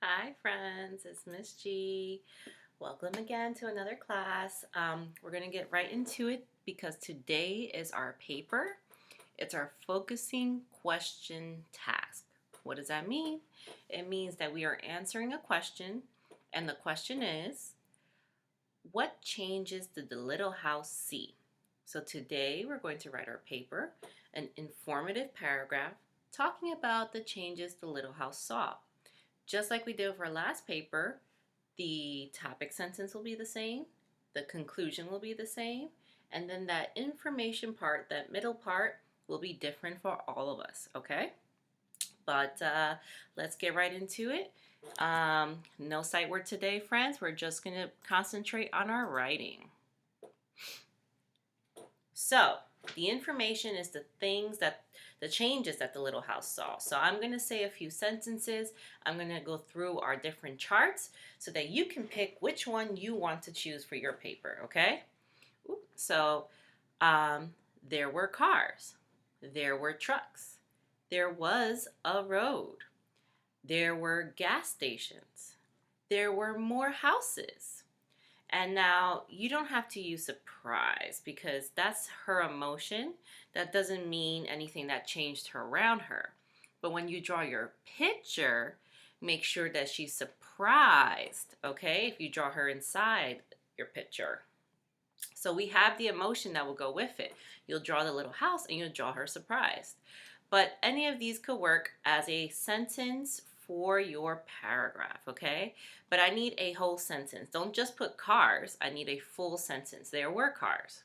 Hi friends, it's Miss G. Welcome again to another class. We're going to get right into it because today is our paper. It's our focusing question task. What does that mean? It means that we are answering a question, and the question is, what changes did the little house see? So today we're going to write our paper, an informative paragraph talking about the changes the little house saw. Just like we did with our last paper, the topic sentence will be the same, the conclusion will be the same, and then that information part, that middle part, will be different for all of us, okay? But let's get right into it. No sight word today, friends. We're just going to concentrate on our writing. So, the information is the changes that the little house saw. So I'm going to say a few sentences. I'm going to go through our different charts so that you can pick which one you want to choose for your paper, okay? So there were cars. There were trucks. There was a road. There were gas stations. There were more houses. And now you don't have to use surprise because that's her emotion. That doesn't mean anything that changed her around her. But when you draw your picture, make sure that she's surprised, okay? If you draw her inside your picture. So we have the emotion that will go with it. You'll draw the little house and you'll draw her surprised. But any of these could work as a sentence for your paragraph, okay? But I need a whole sentence. Don't just put cars. I need a full sentence. There were cars.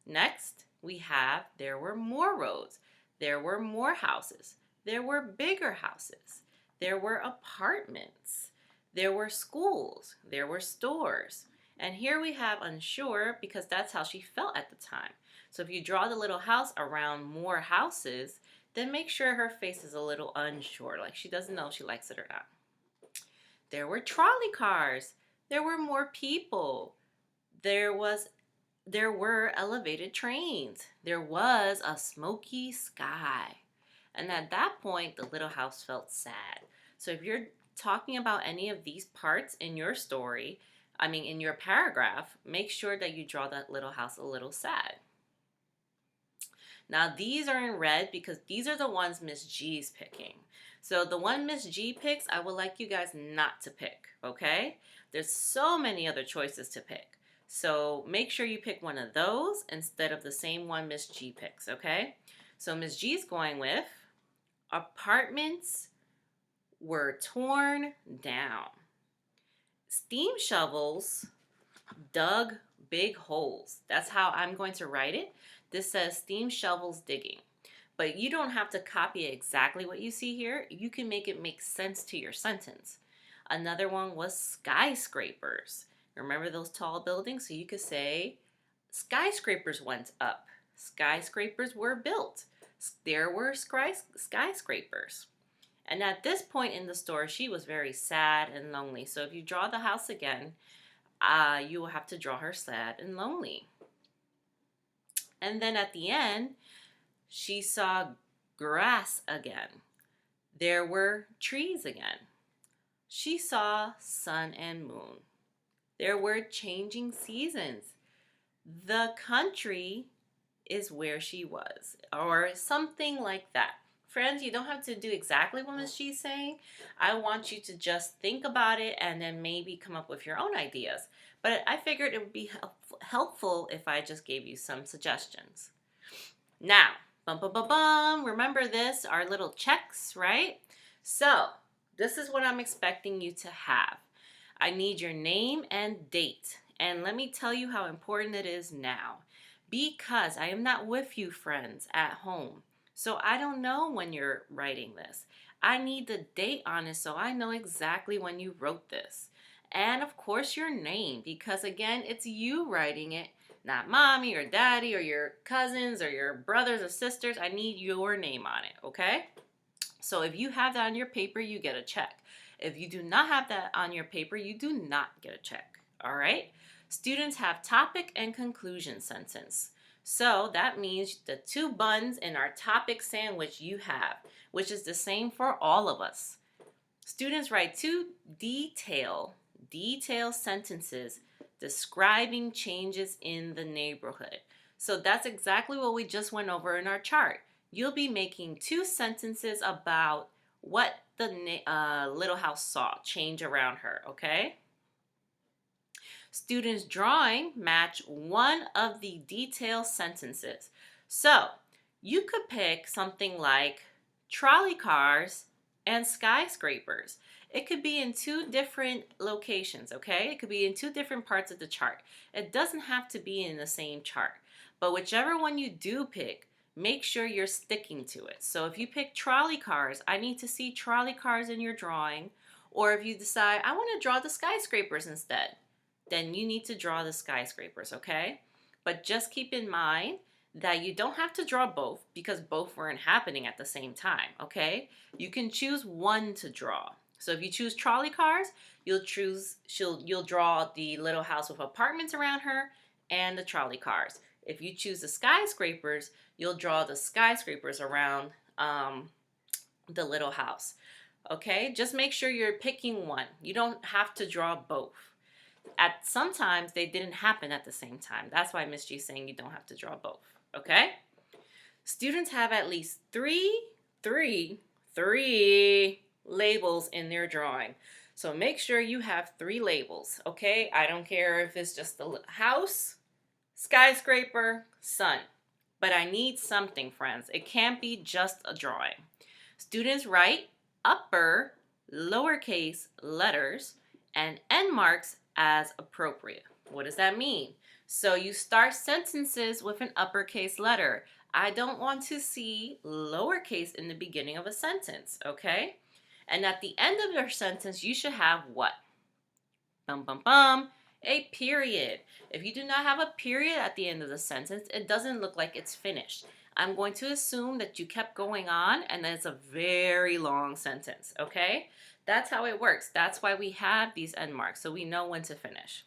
Next, we have there were more roads. There were more houses. There were bigger houses. There were apartments. There were schools. There were stores. And here we have unsure because that's how she felt at the time. So if you draw the little house around more houses, then make sure her face is a little unsure, like she doesn't know if she likes it or not. There were trolley cars. There were more people. There were elevated trains. There was a smoky sky. And at that point, the little house felt sad. So if you're talking about any of these parts in your story, in your paragraph, make sure that you draw that little house a little sad. Now these are in red because these are the ones Miss G's picking. So the one Miss G picks, I would like you guys not to pick, okay? There's so many other choices to pick. So make sure you pick one of those instead of the same one Miss G picks, okay? So Miss G's going with apartments were torn down. Steam shovels dug big holes. That's how I'm going to write it. This says steam shovels digging. But you don't have to copy exactly what you see here. You can make it make sense to your sentence. Another one was skyscrapers. Remember those tall buildings? So you could say skyscrapers went up. Skyscrapers were built. There were skyscrapers. And at this point in the story, she was very sad and lonely. So if you draw the house again, you will have to draw her sad and lonely. And then at the end, she saw grass again. There were trees again. She saw sun and moon. There were changing seasons. The country is where she was, or something like that. Friends, you don't have to do exactly what Ms. G's saying. I want you to just think about it and then maybe come up with your own ideas. But I figured it would be helpful if I just gave you some suggestions. Now, remember this, our little checks, right? So, this is what I'm expecting you to have. I need your name and date. And let me tell you how important it is now. Because I am not with you, friends, at home. So I don't know when you're writing this. I need the date on it so I know exactly when you wrote this. And of course your name, because again, it's you writing it, not mommy or daddy or your cousins or your brothers or sisters. I need your name on it, okay? So if you have that on your paper, you get a check. If you do not have that on your paper, you do not get a check, all right? Students have topic and conclusion sentence. So that means the two buns in our topic sandwich you have, which is the same for all of us. Students write two detailed sentences describing changes in the neighborhood. So that's exactly what we just went over in our chart. You'll be making two sentences about what the little house saw change around her, okay? Students' drawing match one of the detailed sentences. So you could pick something like trolley cars and skyscrapers. It could be in two different locations, okay? It could be in two different parts of the chart. It doesn't have to be in the same chart. But whichever one you do pick, make sure you're sticking to it. So if you pick trolley cars, I need to see trolley cars in your drawing. Or if you decide, I want to draw the skyscrapers instead, then you need to draw the skyscrapers, okay? But just keep in mind that you don't have to draw both because both weren't happening at the same time, okay? You can choose one to draw. So if you choose trolley cars, you'll draw the little house with apartments around her and the trolley cars. If you choose the skyscrapers, you'll draw the skyscrapers around the little house. Okay, just make sure you're picking one. You don't have to draw both. Sometimes they didn't happen at the same time. That's why Miss G is saying you don't have to draw both. Okay? Students have at least three labels in their drawing. So make sure you have 3 labels. Okay? I don't care if it's just the house, skyscraper, sun. But I need something, friends. It can't be just a drawing. Students write upper, lowercase letters and end marks as appropriate. What does that mean? So you start sentences with an uppercase letter. I don't want to see lowercase in the beginning of a sentence, okay? And at the end of your sentence, you should have what? Bum, bum, bum. A period. If you do not have a period at the end of the sentence, it doesn't look like it's finished. I'm going to assume that you kept going on and that it's a very long sentence, okay? That's how it works. That's why we have these end marks, so we know when to finish.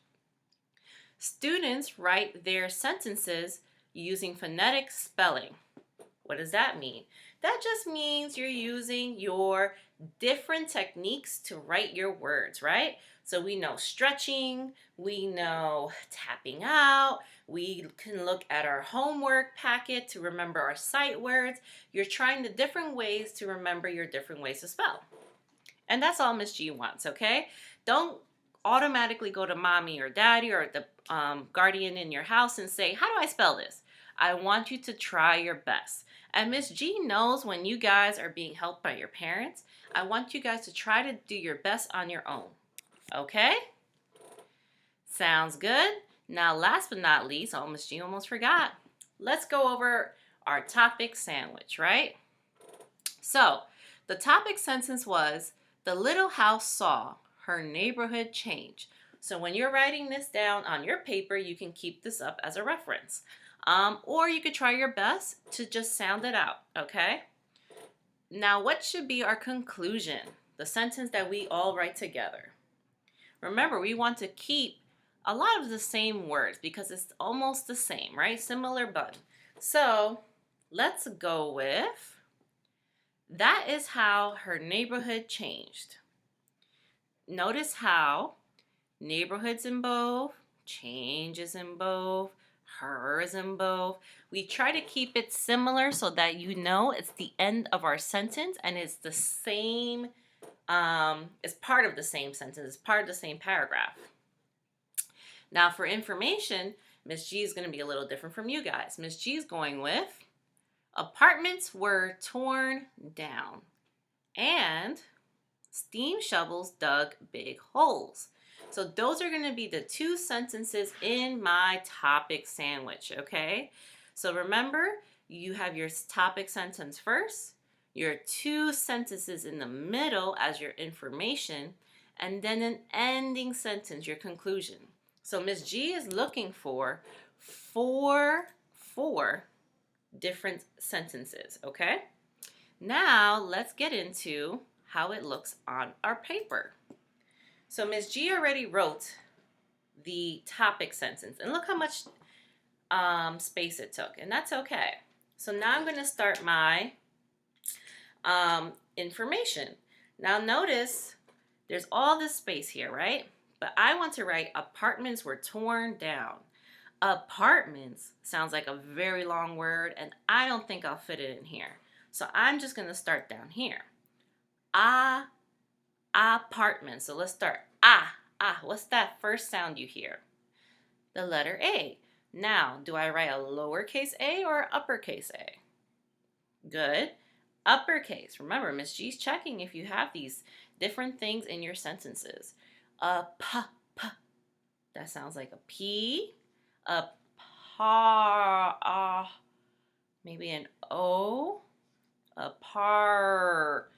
Students write their sentences using phonetic spelling. What does that mean? That just means you're using your different techniques to write your words, right? So we know stretching, we know tapping out, we can look at our homework packet to remember our sight words. You're trying the different ways to remember your different ways to spell. And that's all Miss G wants, okay? Don't automatically go to mommy or daddy or the guardian in your house and say, how do I spell this? I want you to try your best. And Miss G knows when you guys are being helped by your parents, I want you guys to try to do your best on your own. Okay? Sounds good? Now, last but not least, oh, Miss G almost forgot. Let's go over our topic sandwich, right? So, the topic sentence was, the little house saw her neighborhood change. So when you're writing this down on your paper, you can keep this up as a reference. Or you could try your best to just sound it out, okay? Now, what should be our conclusion? The sentence that we all write together. Remember, we want to keep a lot of the same words because it's almost the same, right? Similar but. So let's go with, that is how her neighborhood changed. Notice how neighborhoods in both, changes in both, her is in both. We try to keep it similar so that you know it's the end of our sentence and it's the same, it's part of the same sentence, it's part of the same paragraph. Now for information, Miss G is going to be a little different from you guys. Miss G is going with, apartments were torn down and steam shovels dug big holes. So those are going to be the 2 sentences in my topic sandwich, okay? So remember, you have your topic sentence first, your 2 sentences in the middle as your information, and then an ending sentence, your conclusion. So Miss G is looking for four different sentences, okay? Now let's get into how it looks on our paper. So Miss G already wrote the topic sentence, and look how much space it took, and that's okay. So now I'm going to start my information. Now notice There's all this space here, right? But I want to write apartments were torn down. Apartments sounds like a very long word, and I don't think I'll fit it in here. So I'm just going to start down here. Apartment. So let's start. What's that first sound you hear? The letter A. Now, do I write a lowercase a or uppercase a? Good. Uppercase. Remember, Miss G's checking if you have these different things in your sentences. That sounds like a P. A maybe an O. A R.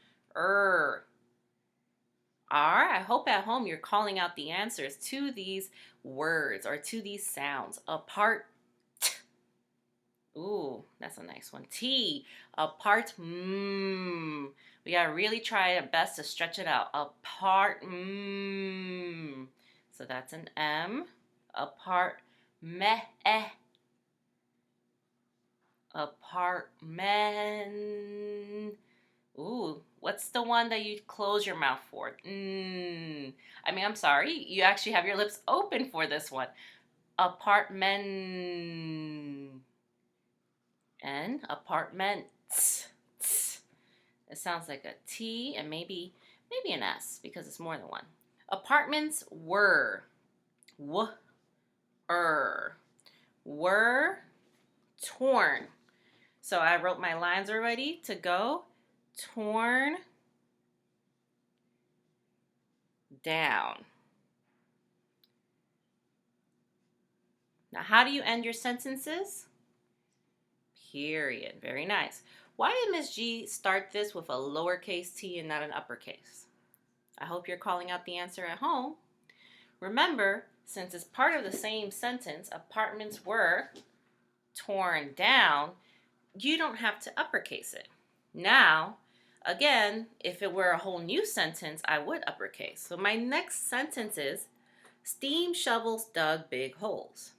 I hope at home you're calling out the answers to these words or to these sounds. Apart. Ooh, that's a nice one. T. Apart. We gotta really try our best to stretch it out. Apart. So that's an M. Apart. Apartment. Ooh, what's the one that you close your mouth for? I'm sorry. You actually have your lips open for this one. Apartment. And apartments. It sounds like a T and maybe an S because it's more than one. Apartments were torn. So I wrote my lines already to go. Torn down. Now, how do you end your sentences? Period. Very nice. Why did Miss G start this with a lowercase t and not an uppercase? I hope you're calling out the answer at home. Remember, since it's part of the same sentence, apartments were torn down, you don't have to uppercase it. Now, again, if it were a whole new sentence, I would uppercase. So my next sentence is, steam shovels dug big holes.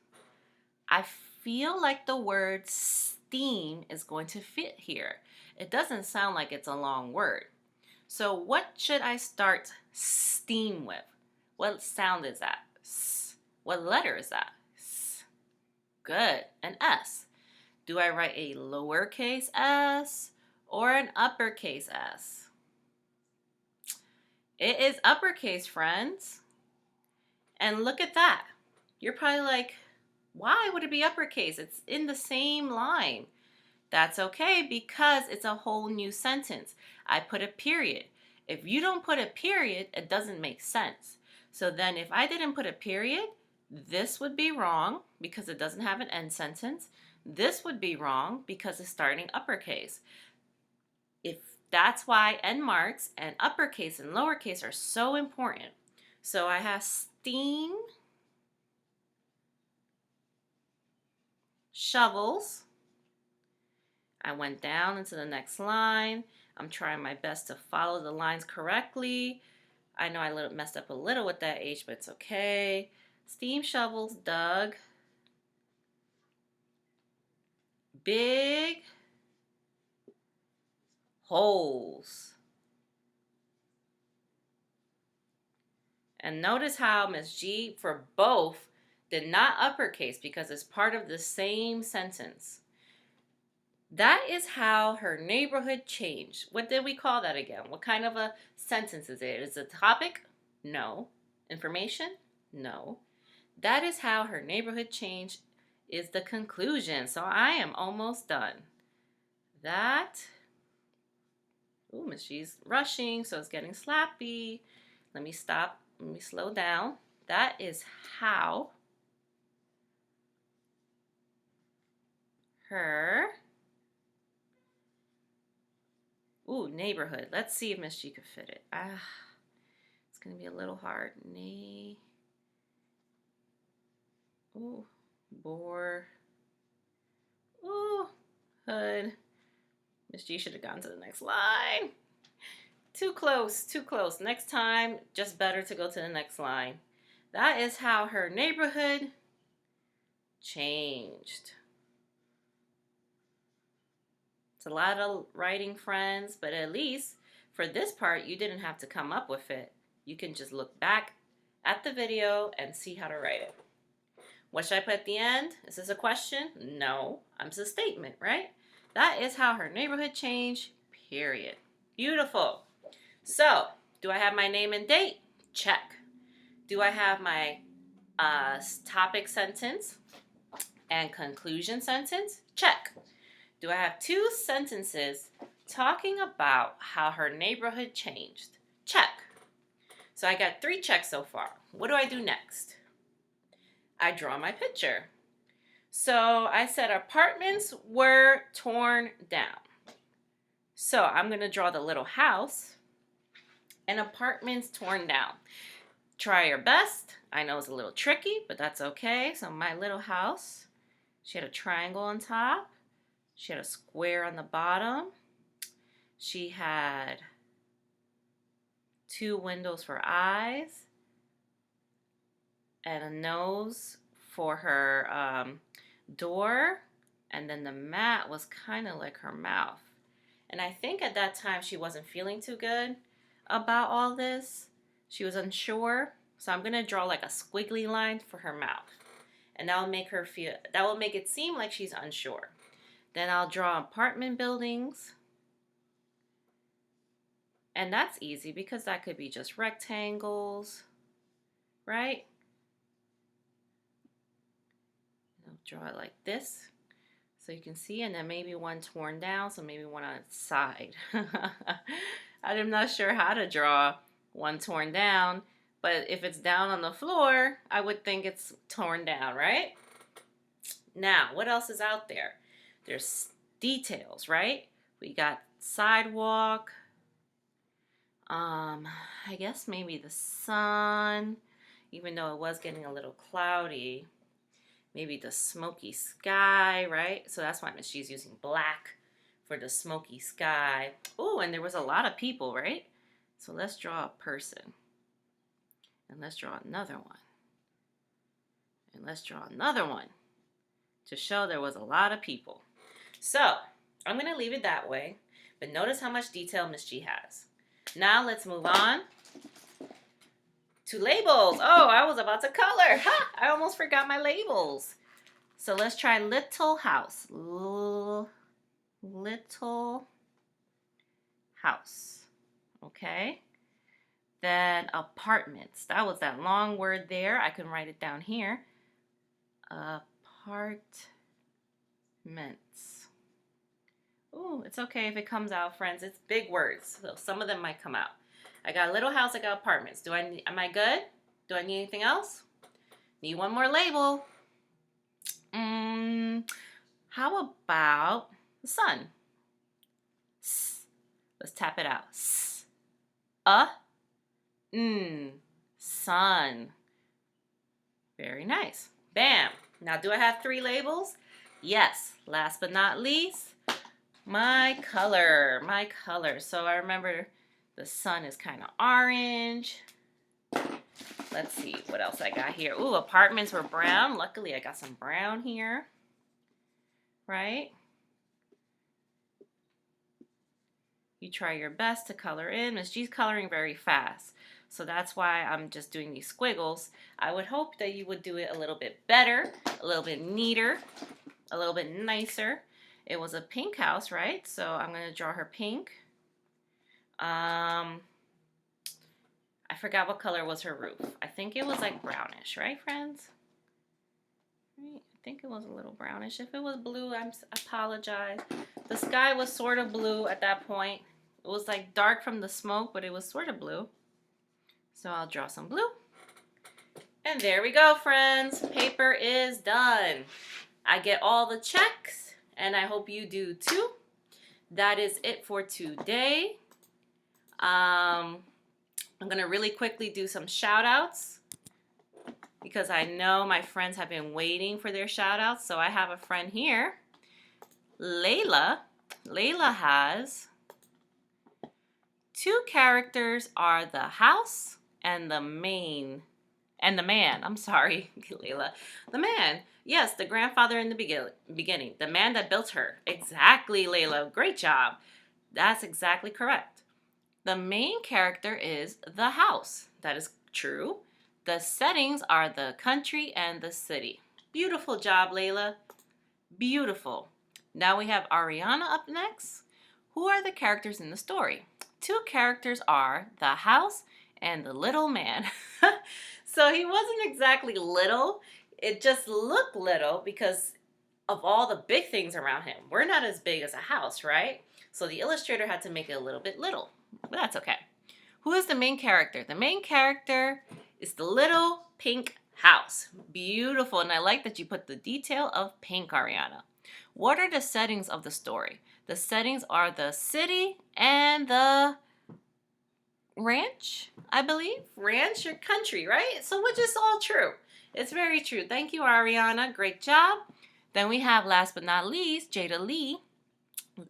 I feel like the word steam is going to fit here. It doesn't sound like it's a long word. So what should I start steam with? What sound is that? S. What letter is that? S. Good. An S. Do I write a lowercase s or an uppercase s? It is uppercase, friends. And look at that. You're probably like, why would it be uppercase? It's in the same line. That's okay because it's a whole new sentence. I put a period. If you don't put a period, it doesn't make sense. So then if I didn't put a period, this would be wrong because it doesn't have an end sentence. This would be wrong because it's starting uppercase. That's why end marks and uppercase and lowercase are so important. So I have steam shovels. I went down into the next line. I'm trying my best to follow the lines correctly. I know I messed up a little with that H, but it's okay. Steam shovels dug big holes. And notice how Miss G for both did not uppercase because it's part of the same sentence. That is how her neighborhood changed. What did we call that again? What kind of a sentence is it? Is it a topic? No. Information? No. That is how her neighborhood changed is the conclusion. So I am almost done. Miss G's rushing, so it's getting slappy. Let me stop. Let me slow down. That is how her neighborhood. Let's see if Miss G could fit it. It's going to be a little hard. Hood. Miss G should have gone to the next line. Too close, too close. Next time, just better to go to the next line. That is how her neighborhood changed. It's a lot of writing, friends, but at least for this part, you didn't have to come up with it. you can just look back at the video and see how to write it. What should I put at the end? Is this a question? No, it's a statement, right? That is how her neighborhood changed, period. Beautiful. So, do I have my name and date? Check. Do I have my topic sentence and conclusion sentence? Check. Do I have 2 sentences talking about how her neighborhood changed? Check. So I got 3 checks so far. What do I do next? I draw my picture. So I said apartments were torn down. So I'm going to draw the little house and apartments torn down. Try your best. I know it's a little tricky, but that's okay. So my little house, she had a triangle on top. She had a square on the bottom. She had 2 windows for eyes and a nose for her door. And then the mat was kind of like her mouth. And I think at that time she wasn't feeling too good about all this. She was unsure. So I'm going to draw like a squiggly line for her mouth. And that will make it seem like she's unsure. Then I'll draw apartment buildings. And that's easy because that could be just rectangles, right? I'll draw it like this so you can see, and then maybe one torn down, so maybe one on its side. I'm not sure how to draw one torn down, but if it's down on the floor, I would think it's torn down, right? Now, what else is out there? There's details, right? We got sidewalk. I guess maybe the sun, even though it was getting a little cloudy. Maybe the smoky sky, right? So that's why Miss G's using black for the smoky sky. Oh, and there was a lot of people, right? So let's draw a person. And let's draw another one. And let's draw another one to show there was a lot of people. So I'm going to leave it that way, but notice how much detail Miss G has. Now let's move on to labels. Oh, I was about to color. Ha! I almost forgot my labels. So let's try little house. Little house. Okay. Then apartments. That was that long word there. I can write it down here. Apartments. Ooh, it's okay if it comes out, friends. It's big words, so some of them might come out. I got a little house, I got apartments. Am I good? Do I need anything else? Need one more label. How about the sun? S. Let's tap it out. S. Sun. Very nice. Bam. Now, do I have 3 labels? Yes. Last but not least, my color. So I remember the sun is kind of orange. Let's see what else I got here. Ooh, apartments were brown. Luckily, I got some brown here. Right? You try your best to color in. Miss G's coloring very fast. So that's why I'm just doing these squiggles. I would hope that you would do it a little bit better, a little bit neater, a little bit nicer. It was a pink house, right? So I'm going to draw her pink. I forgot what color was her roof. I think it was like brownish, right, friends? I think it was a little brownish. If it was blue, I apologize. The sky was sort of blue at that point. It was like dark from the smoke, but it was sort of blue. So I'll draw some blue. And there we go, friends. Paper is done. I get all the checks, and I hope you do too. That is it for today. I'm going to really quickly do some shout outs because I know my friends have been waiting for their shout outs. So I have a friend here, Layla. Layla has 2 characters are the house and the man. I'm sorry, Layla. The man. Yes, the grandfather in the beginning. The man that built her. Exactly, Layla. Great job. That's exactly correct. The main character is the house. That is true. The settings are the country and the city. Beautiful job, Layla. Beautiful. Now we have Ariana up next. Who are the characters in the story? Two characters are the house and the little man. So he wasn't exactly little. It just looked little because of all the big things around him. We're not as big as a house, right? So the illustrator had to make it a little bit little, but that's okay. Who is the main character? The main character is the little pink house. Beautiful, and I like that you put the detail of pink, Ariana. What are the settings of the story? The settings are the city and the ranch, I believe. Ranch or country, right? So which is all true. It's very true. Thank you, Ariana. Great job. Then we have, last but not least, Jada Lee.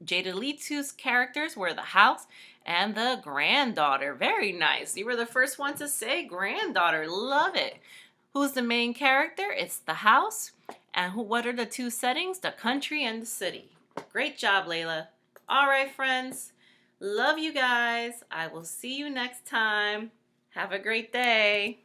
Jada Lee's two characters were the house and the granddaughter. Very nice. You were the first one to say granddaughter. Love it. Who's the main character? It's the house. And what are the two settings? The country and the city. Great job, Layla. All right, friends. Love you guys. I will see you next time. Have a great day.